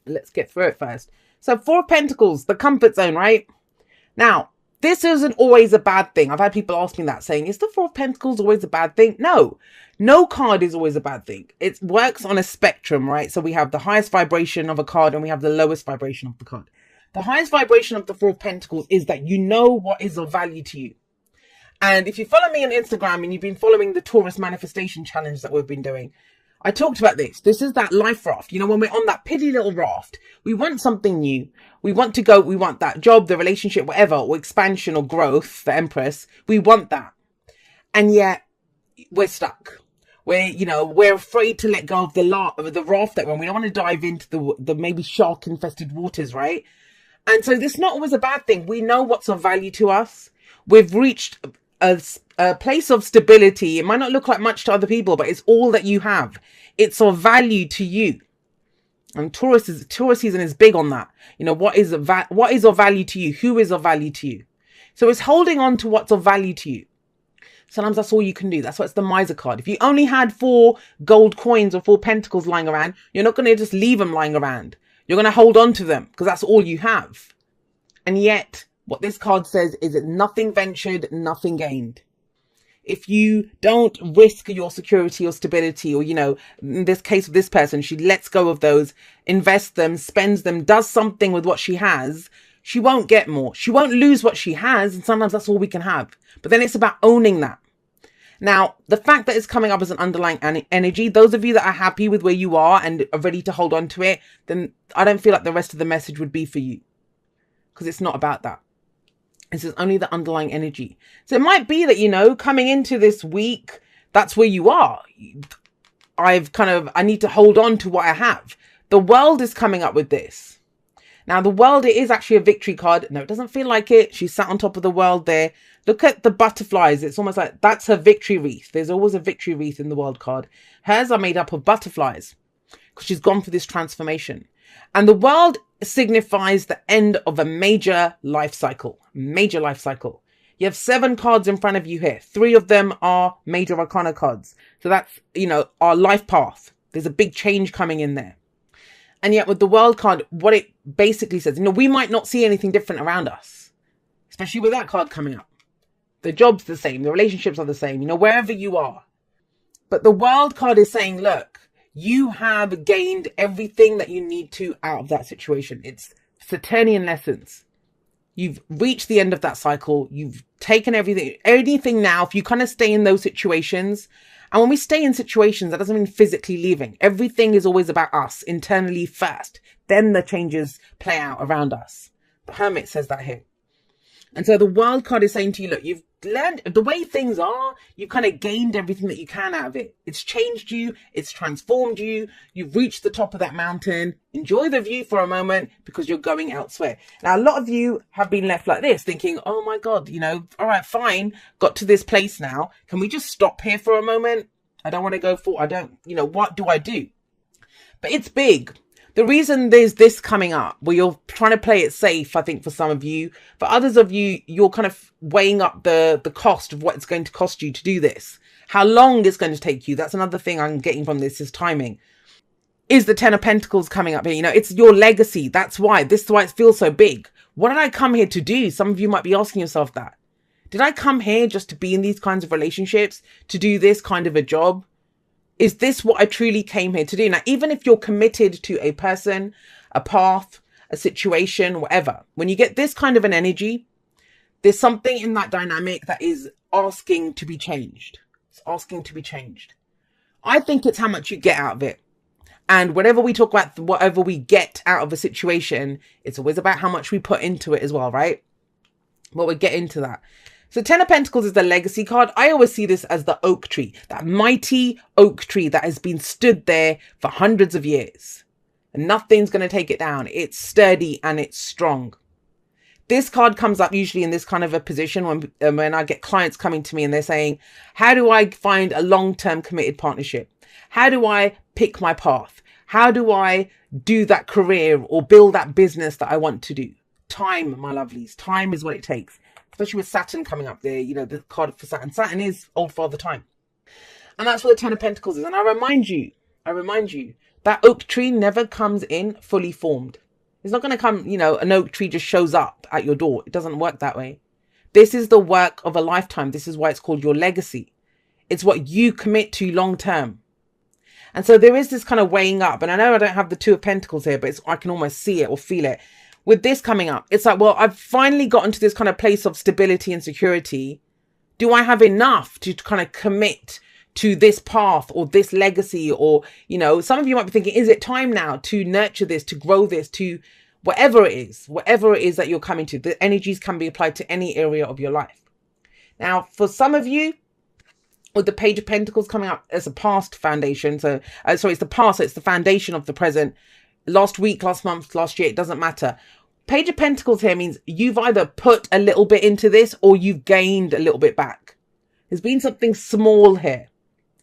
let's get through it first. So 4 of Pentacles, the comfort zone, right? Now, this isn't always a bad thing. I've had people ask me that, saying, is the 4 of Pentacles always a bad thing? No card is always a bad thing. It works on a spectrum, right? So we have the highest vibration of a card and we have the lowest vibration of the card. The highest vibration of the 4 of Pentacles is that you know what is of value to you. And if you follow me on Instagram and you've been following the Taurus manifestation challenge that we've been doing, I talked about this. This is that life raft. You know, when we're on that piddly little raft, we want something new. We want to go, we want that job, the relationship, whatever, or expansion or growth, the Empress. We want that. And yet we're stuck. We're afraid to let go of the raft that when we don't want to dive into the maybe shark infested waters, right? And so this is not always a bad thing. We know what's of value to us. We've reached a place of stability. It might not look like much to other people, but it's all that you have. It's of value to you. And Taurus season is big on that. You know, what is of value to you? Who is of value to you? So it's holding on to what's of value to you. Sometimes that's all you can do. That's why it's the miser card. If you only had 4 gold coins or 4 pentacles lying around, you're not going to just leave them lying around. You're going to hold on to them because that's all you have. And yet, what this card says is that nothing ventured, nothing gained. If you don't risk your security or stability, or, you know, in this case of this person, she lets go of those, invests them, spends them, does something with what she has, she won't get more. She won't lose what she has. And sometimes that's all we can have. But then it's about owning that. Now, the fact that it's coming up as an underlying energy, those of you that are happy with where you are and are ready to hold on to it, then I don't feel like the rest of the message would be for you. Because it's not about that. This is only the underlying energy. So it might be that, you know, coming into this week, that's where you are. I need to hold on to what I have. The world is coming up with this. Now, the world, it is actually a victory card. No, it doesn't feel like it. She's sat on top of the world there. Look at the butterflies. It's almost like that's her victory wreath. There's always a victory wreath in the world card. Hers are made up of butterflies because she's gone for this transformation. And the world signifies the end of a major life cycle. Major life cycle. You have 7 cards in front of you here. 3 of them are major arcana cards. So that's, you know, our life path. There's a big change coming in there. And yet with the world card, what it basically says, you know, we might not see anything different around us, especially with that card coming up. The job's the same. The relationships are the same, you know, wherever you are. But the world card is saying, look, you have gained everything that you need to out of that situation. It's Saturnian lessons. You've reached the end of that cycle. You've taken anything now. If you kind of stay in those situations, and when we stay in situations, that doesn't mean physically leaving. Everything is always about us internally first. Then the changes play out around us. The Hermit says that here. And so the world card is saying to you, look, you've learned the way things are. You've kind of gained everything that you can out of it. It's changed you. It's transformed you. You've reached the top of that mountain. Enjoy the view for a moment because you're going elsewhere. Now, a lot of you have been left like this thinking, oh my God, you know, all right, fine. Got to this place now. Can we just stop here for a moment? I don't want to go forward. What do I do? But it's big. The reason there's this coming up, where you're trying to play it safe, I think for some of you, for others of you, you're kind of weighing up the cost of what it's going to cost you to do this. How long it's going to take you. That's another thing I'm getting from this is timing. Is the 10 of Pentacles coming up here? You know, it's your legacy. This is why it feels so big. What did I come here to do? Some of you might be asking yourself that. Did I come here just to be in these kinds of relationships, to do this kind of a job? Is this what I truly came here to do? Now, even if you're committed to a person, a path, a situation, whatever, when you get this kind of an energy, there's something in that dynamic that is asking to be changed. It's asking to be changed. I think it's how much you get out of it. And whenever we talk about whatever we get out of a situation, it's always about how much we put into it as well, right? Well, we'll get into that. So 10 of Pentacles is the legacy card. I always see this as the oak tree, that mighty oak tree that has been stood there for hundreds of years. And nothing's going to take it down. It's sturdy and it's strong. This card comes up usually in this kind of a position when I get clients coming to me and they're saying, how do I find a long-term committed partnership? How do I pick my path? How do I do that career or build that business that I want to do? Time, my lovelies. Time is what it takes. Especially with Saturn coming up there, you know, the card for Saturn. Saturn is old father time. And that's what the 10 of Pentacles is. And I remind you That oak tree never comes in fully formed. It's not going to come, an oak tree just shows up at your door. It doesn't work that way. This is the work of a lifetime. This is why it's called your legacy. It's what you commit to long term. And so there is this kind of weighing up. And I know I don't have the Two of Pentacles here, but I can almost see it or feel it. With this coming up, it's like, well, I've finally gotten to this kind of place of stability and security. Do I have enough to kind of commit to this path or this legacy? Or, some of you might be thinking, is it time now to nurture this, to grow this, to whatever it is that you're coming to? The energies can be applied to any area of your life. Now, for some of you, with the Page of Pentacles coming up as a past foundation. So, it's the past, so it's the foundation of the present. Last week, last month, last year, it doesn't matter. Page of Pentacles here means you've either put a little bit into this or you've gained a little bit back. There's been something small here.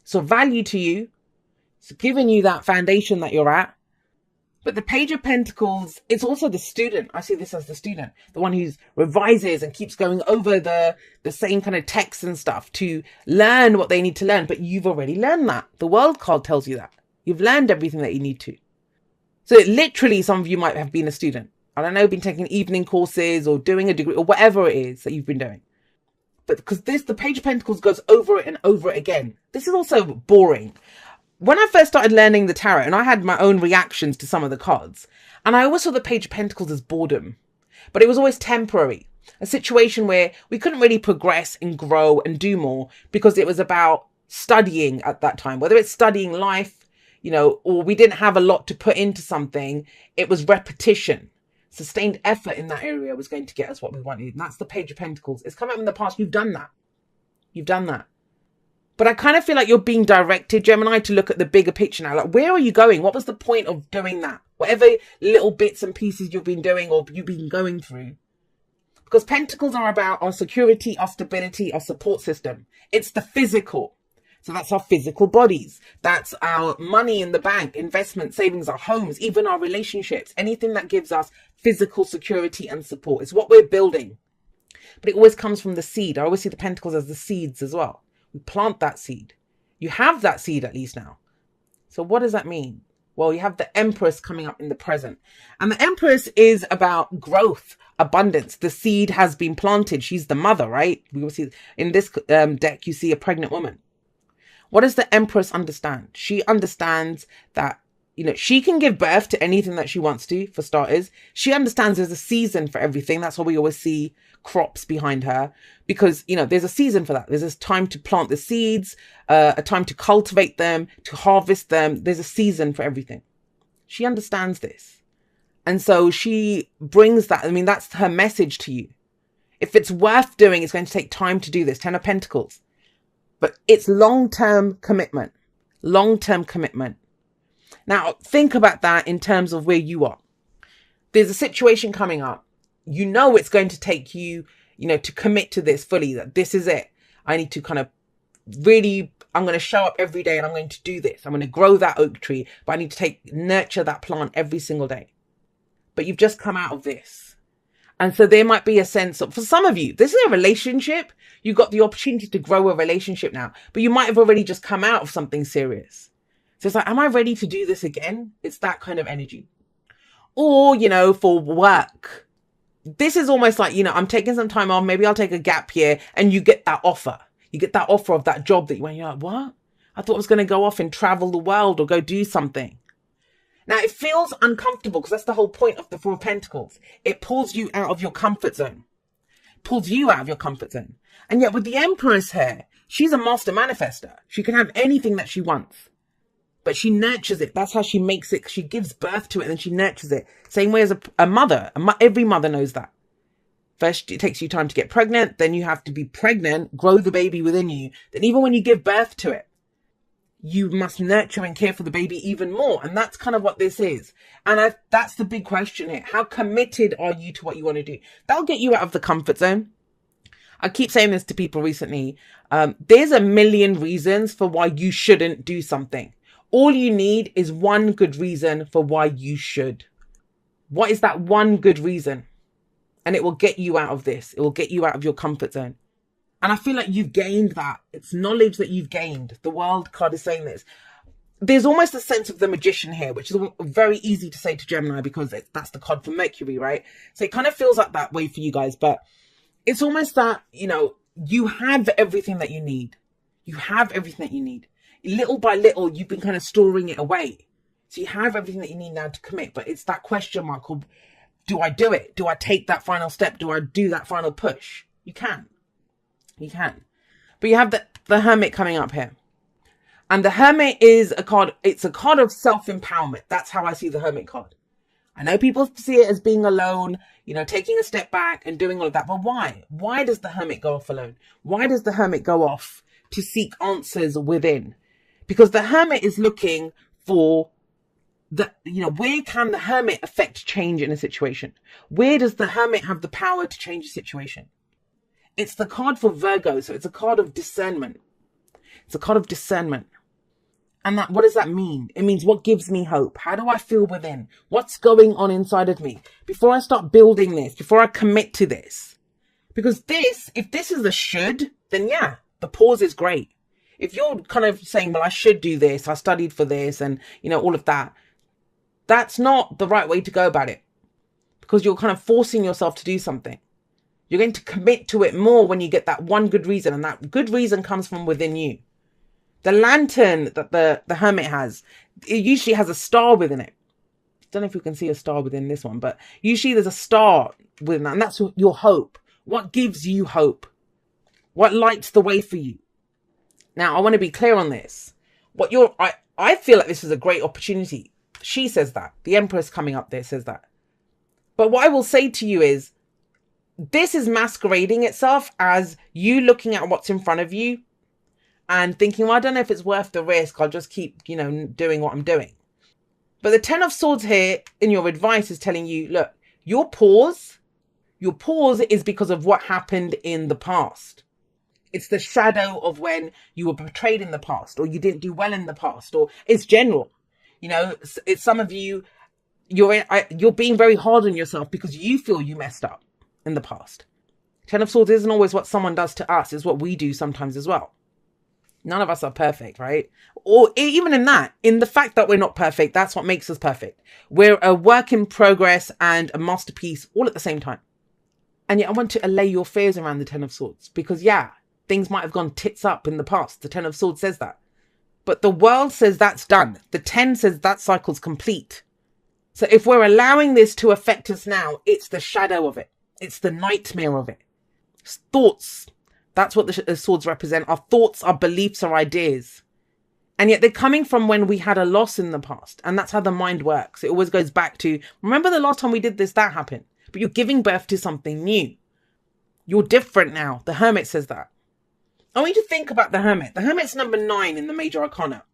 So value to you. It's given you that foundation that you're at. But the Page of Pentacles, it's also the student. I see this as the student, the one who revises and keeps going over the same kind of texts and stuff to learn what they need to learn. But you've already learned that. The World card tells you that. You've learned everything that you need to. So literally, some of you might have been a student. I don't know, been taking evening courses or doing a degree or whatever it is that you've been doing. But because the Page of Pentacles goes over it and over it again. This is also boring. When I first started learning the tarot, and I had my own reactions to some of the cards, and I always saw the Page of Pentacles as boredom, but it was always temporary. A situation where we couldn't really progress and grow and do more because it was about studying at that time, whether it's studying life, or we didn't have a lot to put into something. It was repetition. Sustained effort in that area was going to get us what we wanted. And that's the Page of Pentacles. It's come up in the past. You've done that. You've done that. But I kind of feel like you're being directed, Gemini, to look at the bigger picture now. Like, where are you going? What was the point of doing that? Whatever little bits and pieces you've been doing or you've been going through. Because Pentacles are about our security, our stability, our support system. It's the physical. So that's our physical bodies. That's our money in the bank, investment, savings, our homes, even our relationships. Anything that gives us physical security and support. It's what we're building. But it always comes from the seed. I always see the Pentacles as the seeds as well. We plant that seed. You have that seed at least now. So what does that mean? Well, you have the Empress coming up in the present. And the Empress is about growth, abundance. The seed has been planted. She's the mother, right? We will see in this deck, you see a pregnant woman. What does the Empress understand? She understands that, she can give birth to anything that she wants to, for starters. She understands there's a season for everything. That's why we always see crops behind her, because, there's a season for that. There's this time to plant the seeds, a time to cultivate them, to harvest them. There's a season for everything. She understands this. And so she brings that. That's her message to you. If it's worth doing, it's going to take time to do this. 10 of Pentacles. But it's long-term commitment. Long-term commitment. Now, think about that in terms of where you are. There's a situation coming up. It's going to take you, to commit to this fully, that this is it. I need to kind of really, I'm going to show up every day and I'm going to do this. I'm going to grow that oak tree, but I need to nurture that plant every single day. But you've just come out of this. And so there might be a sense of, for some of you, this is a relationship. You've got the opportunity to grow a relationship now, but you might have already just come out of something serious. So it's like, am I ready to do this again? It's that kind of energy. Or, for work, this is almost like, I'm taking some time off. Maybe I'll take a gap year, and you get that offer. You get that offer of that job that you're like, what? I thought I was going to go off and travel the world or go do something. Now, it feels uncomfortable because that's the whole point of the Four of Pentacles. It pulls you out of your comfort zone. Pulls you out of your comfort zone. And yet with the Empress here, she's a master manifester. She can have anything that she wants. But she nurtures it. That's how she makes it. She gives birth to it and then she nurtures it. Same way as a mother. Every mother knows that. First, it takes you time to get pregnant. Then you have to be pregnant, grow the baby within you. Then even when you give birth to it, you must nurture and care for the baby even more. And that's kind of what this is. And that's the big question here. How committed are you to what you want to do? That'll get you out of the comfort zone. I keep saying this to people recently. There's a million reasons for why you shouldn't do something. All you need is one good reason for why you should. What is that one good reason? And it will get you out of this. It will get you out of your comfort zone. And I feel like you've gained that. It's knowledge that you've gained. The World card is saying this. there's almost a sense of the magician here, which is very easy to say to Gemini because that's the card for Mercury, right? So it kind of feels like that way for you guys, but it's almost that, you know, you have everything that you need. You have everything that you need. Little by little, you've been kind of storing it away. So you have everything that you need now to commit, but it's that question mark of, do I do it? Do I take that final step? Do I do that final push? You can. You can. But you have the Hermit coming up here. And the Hermit is a card, it's a card of self-empowerment. That's how I see the Hermit card. I know people see it as being alone, you know, taking a step back and doing all of that. But why? Why does the Hermit go off alone? Why does the Hermit go off to seek answers within? Because the Hermit is looking for where can the Hermit affect change in a situation? Where does the Hermit have the power to change a situation? It's the card for Virgo, so it's a card of discernment. It's a card of discernment. And what does that mean? It means what gives me hope? How do I feel within? What's going on inside of me? Before I start building this, before I commit to this. Because if this is a should, then yeah, the pause is great. If you're kind of saying, well, I should do this, I studied for this, and, you know, all of that, that's not the right way to go about it. Because you're kind of forcing yourself to do something. You're going to commit to it more when you get that one good reason, and that good reason comes from within you. The lantern that the Hermit has, it usually has a star within it. I don't know if you can see a star within this one, but usually there's a star within that, and that's your hope. What gives you hope? What lights the way for you? Now, I want to be clear on this. I feel like this is a great opportunity. She says that. The Empress coming up there says that. But what I will say to you is, this is masquerading itself as you looking at what's in front of you and thinking, well, I don't know if it's worth the risk. I'll just keep, you know, doing what I'm doing. But the Ten of Swords here in your advice is telling you, look, your pause is because of what happened in the past. It's the shadow of when you were betrayed in the past, or you didn't do well in the past, or it's general. You know, it's some of you, you're being very hard on yourself because you feel you messed up in the past. Ten of Swords isn't always what someone does to us, it's what we do sometimes as well. None of us are perfect, right? Or even in the fact that we're not perfect, that's what makes us perfect. We're a work in progress and a masterpiece all at the same time. And yet I want to allay your fears around the Ten of Swords because, yeah, things might have gone tits up in the past. The Ten of Swords says that. But the world says that's done. The 10 says that cycle's complete. So if we're allowing this to affect us now, it's the shadow of it. It's the nightmare of it. Thoughts. That's what the swords represent. Our thoughts, our beliefs, our ideas. And yet they're coming from when we had a loss in the past. And that's how the mind works. It always goes back to, remember the last time we did this, that happened. But you're giving birth to something new. You're different now. The Hermit says that. I want you to think about the Hermit. The Hermit's number 9 in the Major Arcana.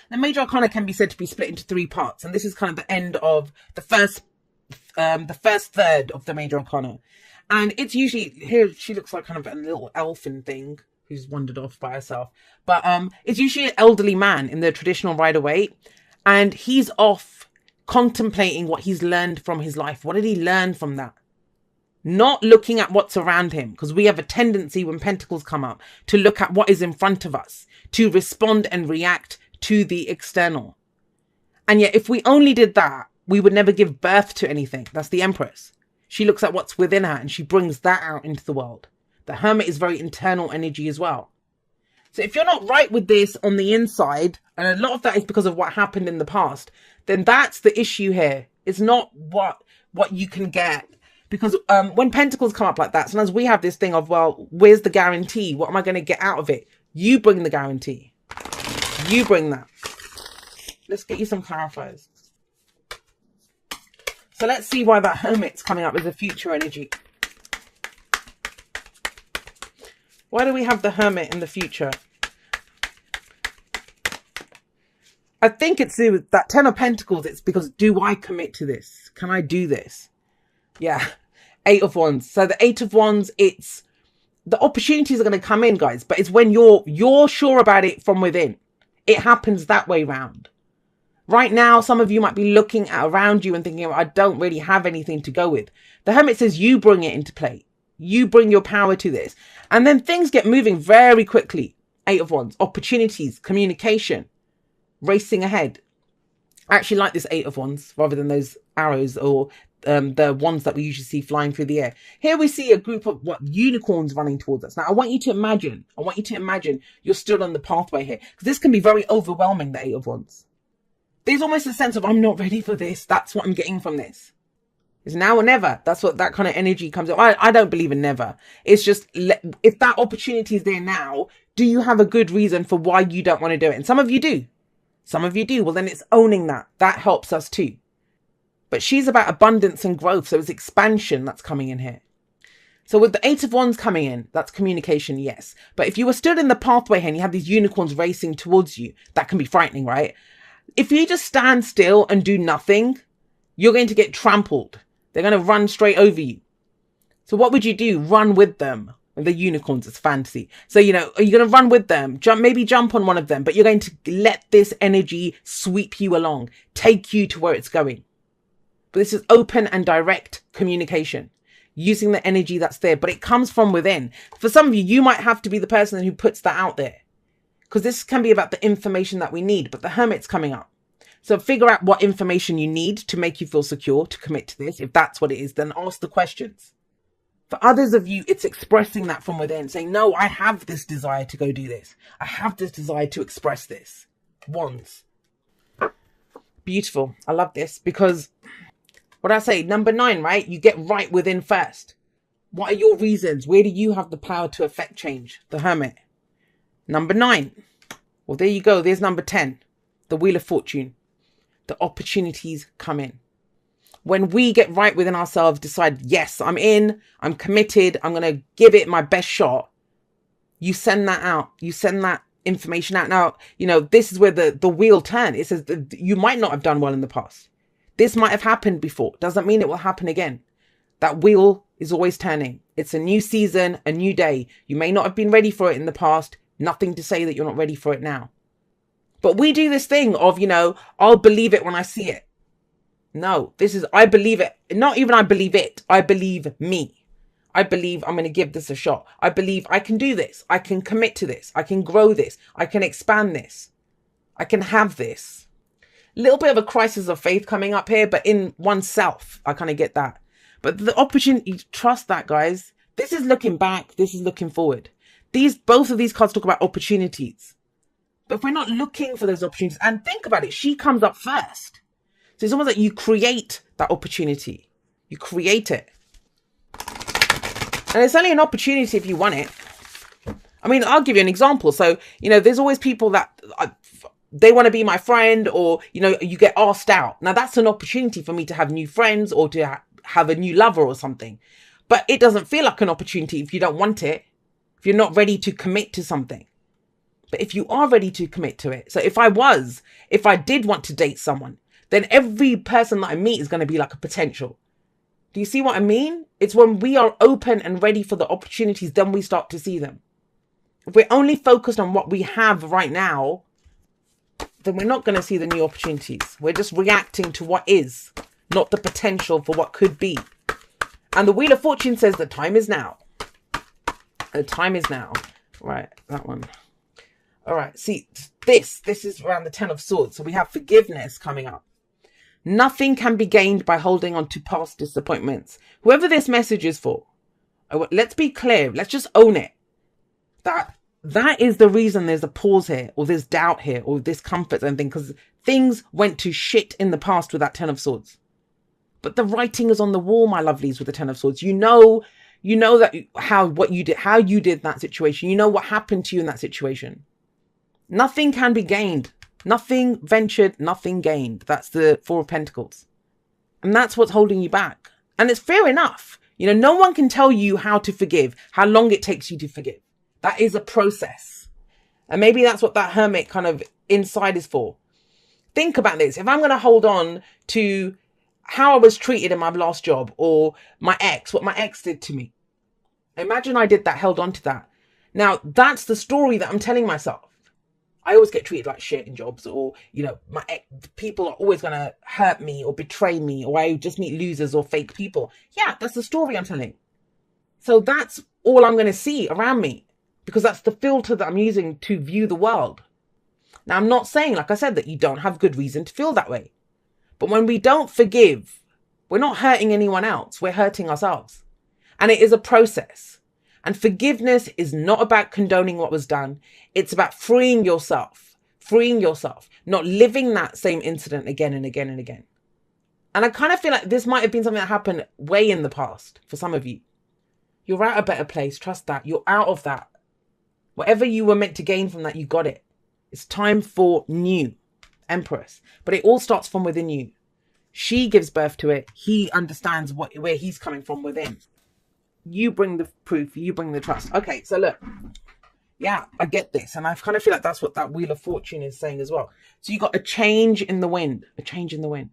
The Major Arcana can be said to be split into 3 parts. And this is kind of the end of the first third of the Major Arcana. And it's usually, here she looks like kind of a little elfin thing who's wandered off by herself. But it's usually an elderly man in the traditional Rider-Waite. And he's off contemplating what he's learned from his life. What did he learn from that? Not looking at what's around him. Because we have a tendency when Pentacles come up to look at what is in front of us. To respond and react to the external. And yet if we only did that, we would never give birth to anything. That's the Empress. She looks at what's within her and she brings that out into the world. The Hermit is very internal energy as well. So if you're not right with this on the inside, and a lot of that is because of what happened in the past, then that's the issue here. It's not what you can get. Because when Pentacles come up like that, sometimes we have this thing of, well, where's the guarantee? What am I going to get out of it? You bring the guarantee. You bring that. Let's get you some clarifiers. So let's see why that Hermit's coming up as a future energy. Why do we have the Hermit in the future? I think it's with that 10 of Pentacles. It's because, do I commit to this? Can I do this? Yeah. 8 of Wands. So the 8 of Wands, it's the opportunities are going to come in, guys. But it's when you're sure about it from within. It happens that way round. Right now, some of you might be looking at around you and thinking, I don't really have anything to go with. The Hermit says you bring it into play. You bring your power to this. And then things get moving very quickly. 8 of Wands, opportunities, communication. racing ahead. I actually like this 8 of Wands rather than those arrows or the ones that we usually see flying through the air. Here we see a group of unicorns running towards us. Now I want you to imagine you're still on the pathway here, because this can be very overwhelming, the 8 of Wands. There's almost a sense of, I'm not ready for this. That's what I'm getting from this. It's now or never. That's what that kind of energy comes up. I don't believe in never. It's just, if that opportunity is there now, do you have a good reason for why you don't want to do it? And some of you do. Some of you do. Well, then it's owning that. That helps us too. But she's about abundance and growth. So it's expansion that's coming in here. So with the 8 of Wands coming in, that's communication, yes. But if you were stood in the pathway here and you have these unicorns racing towards you, that can be frightening, right? If you just stand still and do nothing, you're going to get trampled. They're going to run straight over you. So what would you do? Run with them. The unicorns is fantasy. So, are you going to run with them? Maybe jump on one of them, but you're going to let this energy sweep you along, take you to where it's going. But this is open and direct communication, using the energy that's there, but it comes from within. For some of you, you might have to be the person who puts that out there, because this can be about the information that we need, but the Hermit's coming up. So figure out what information you need to make you feel secure to commit to this. If that's what it is, then ask the questions. For others of you, it's expressing that from within, saying, no, I have this desire to go do this. I have this desire to express this. Wands. Beautiful. I love this, because what I say, number 9, right? You get right within first. What are your reasons? Where do you have the power to affect change? The Hermit. Number 9. Well, there you go. There's number 10. The Wheel of Fortune. The opportunities come in. When we get right within ourselves, decide, yes, I'm in, I'm committed, I'm going to give it my best shot. You send that out. You send that information out. Now, this is where the wheel turns. It says that you might not have done well in the past. This might have happened before. Doesn't mean it will happen again. That wheel is always turning. It's a new season, a new day. You may not have been ready for it in the past. Nothing to say that you're not ready for it now. But we do this thing of, I'll believe it when I see it. No, this is, I believe it. Not even I believe it. I believe me. I believe I'm going to give this a shot. I believe I can do this. I can commit to this. I can grow this. I can expand this. I can have this. A little bit of a crisis of faith coming up here, but in oneself, I kind of get that. But the opportunity, trust that, guys. This is looking back. This is looking forward. Both of these cards talk about opportunities. But if we're not looking for those opportunities, and think about it, she comes up first. So it's almost like you create that opportunity. You create it. And it's only an opportunity if you want it. I mean, I'll give you an example. So, there's always people that they want to be my friend, or, you get asked out. Now, that's an opportunity for me to have new friends or to have a new lover or something. But it doesn't feel like an opportunity if you don't want it, if you're not ready to commit to something. But if you are ready to commit to it. So if I did want to date someone, then every person that I meet is going to be like a potential. Do you see what I mean? It's when we are open and ready for the opportunities, then we start to see them. If we're only focused on what we have right now, then we're not going to see the new opportunities. We're just reacting to what is, not the potential for what could be. And the Wheel of Fortune says the time is now. The time is now. Right, that one. All right, see, this is around the 10 of Swords. So we have forgiveness coming up. Nothing can be gained by holding on to past disappointments. Whoever this message is for, let's be clear. Let's just own it. That is the reason there's a pause here, or there's doubt here, or discomfort and thing, because things went to shit in the past with that 10 of Swords. But the writing is on the wall, my lovelies, with the 10 of Swords. You know that how you did that situation. You know what happened to you in that situation. Nothing can be gained. Nothing ventured, nothing gained. That's the Four of Pentacles. And that's what's holding you back. And it's fair enough. No one can tell you how to forgive, how long it takes you to forgive. That is a process. And maybe that's what that Hermit kind of inside is for. Think about this. If I'm going to hold on to how I was treated in my last job, or my ex, what my ex did to me. Imagine I did that, held on to that. Now, that's the story that I'm telling myself. I always get treated like shit in jobs, or, people are always going to hurt me or betray me, or I just meet losers or fake people. Yeah, that's the story I'm telling. So that's all I'm going to see around me, because that's the filter that I'm using to view the world. Now, I'm not saying, like I said, that you don't have good reason to feel that way. But when we don't forgive, we're not hurting anyone else. We're hurting ourselves. And it is a process. And forgiveness is not about condoning what was done. It's about freeing yourself, not living that same incident again and again and again. And I kind of feel like this might have been something that happened way in the past for some of you. You're at a better place. Trust that. You're out of that. Whatever you were meant to gain from that, you got it. It's time for new, Empress. But it all starts from within you. She gives birth to it. He understands where he's coming from within. You bring the proof. You bring the trust. Okay, so look. Yeah, I get this. And I kind of feel like that's what that Wheel of Fortune is saying as well. So you got a change in the wind. A change in the wind.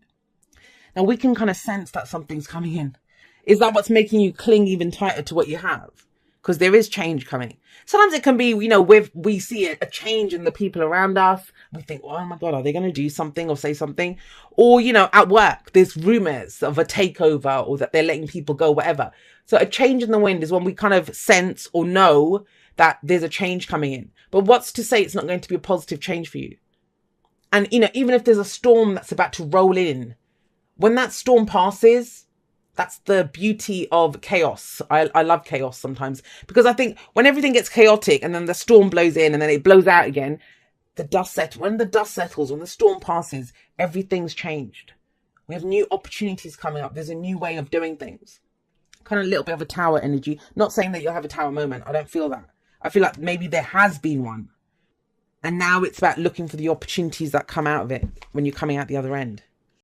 Now we can kind of sense that something's coming in. Is that what's making you cling even tighter to what you have? Because there is change coming. Sometimes it can be, you know, we see a change in the people around us. We think, oh my God, are they going to do something or say something? Or, you know, at work, there's rumors of a takeover or that they're letting people go, whatever. So a change in the wind is when we kind of sense or know that there's a change coming in. But what's to say it's not going to be a positive change for you? And, you know, even if there's a storm that's about to roll in, when that storm passes, that's the beauty of chaos. I love chaos sometimes because I think when everything gets chaotic and then the storm blows in and then it blows out again, when the dust settles, when the storm passes, everything's changed. We have new opportunities coming up. There's a new way of doing things. Kind of a little bit of a tower energy. Not saying that you'll have a tower moment. I don't feel that. I feel like maybe there has been one. And now it's about looking for the opportunities that come out of it when you're coming out the other end.